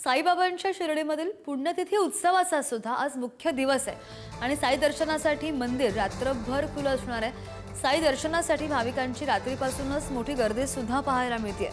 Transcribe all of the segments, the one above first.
साईबाबांच्या शिर्डीमधील पुण्यतिथी उत्सवाचा सुद्धा आज मुख्य दिवस आहे आणि साई दर्शनासाठी मंदिर रात्रभर खुलं असणार आहे। साई दर्शनासाठी भाविकांची रात्रीपासूनच मोठी गर्दी सुद्धा पाहायला मिळते।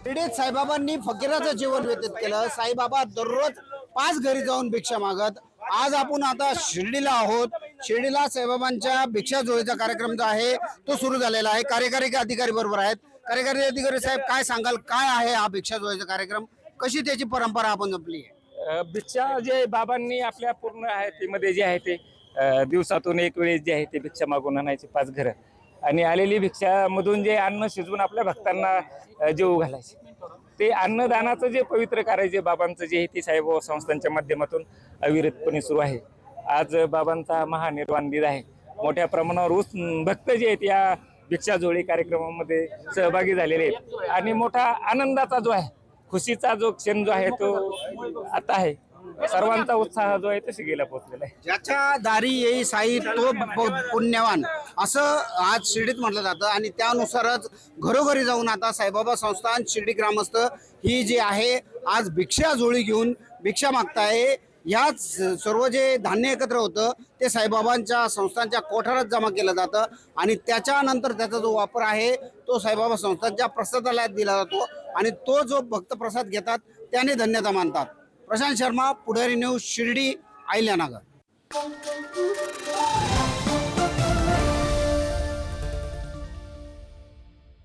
शिर्डीत साईबाबांनी फकीराचं जीवन व्यतीत केलं। साईबाबा दररोज 5 घरी जाऊन भिक्षा मागत। आज आपण आता शिर्डीला आहोत। शिर्डीला साईबाबांच्या भिक्षा जोळीचा कार्यक्रम जो आहे तो सुरू झालेला आहे। कार्यकारी अधिकारी बरोबर आहेत। कार्यकारी अधिकारी साहेब, काय सांगाल, काय आहे हा भिक्षा जोळीचा कार्यक्रम, कशी त्याची परंपरा आपण जपली आहे? भिक्षा जे बाबांनी आपल्या पूर्ण मध्ये जे आहे ते दिवसातून एक वेळेस जे आहे ते भिक्षा मागून आणायचे 5 घरं आणि आलेली भिक्षामधून जे अन्न शिजवून आपल्या भक्तांना जेवू घालायचे। ते अन्नदानाचं जे पवित्र कार्य बाबांचं जे आहे ते साईबाबा संस्थांच्या माध्यमातून अविरतपणे सुरू आहे। आज बाबांचा महानिर्वाण दिन आहे। मोठ्या प्रमाणावर भक्त जे आहेत या भिक्षा जोळी कार्यक्रमामध्ये सहभागी झालेले आहेत आणि मोठा आनंदाचा जो आहे, खुशीचा जो क्षण जो आहे तो आता आहे। सर्वांचा उत्साह जो आहे तो शिगेला पोहोचलेला आहे। ज्याच्या दारी येई साई तो पुण्यवान असं आज शिर्डीत म्हटलं जातं आणि त्यानुसारच घरोघरी जाऊन आता साईबाबा संस्थान शिर्डी ग्रामस्थ ही जी आहे आज भिक्षा जोळी घेऊन भिक्षा मागताय। ह्याच सर्व जे धान्य एकत्र होतं ते साईबाबांच्या संस्थांच्या कोठारात जमा केलं जातं आणि त्याच्यानंतर त्याचा जो वापर आहे तो साईबाबा संस्थांच्या प्रसादालयात दिला जातो आणि तो जो भक्त प्रसाद घेतात त्याने धन्यता मानतात। प्रशांत शर्मा, पुढारी न्यूज, शिर्डी, अहिल्यानगर।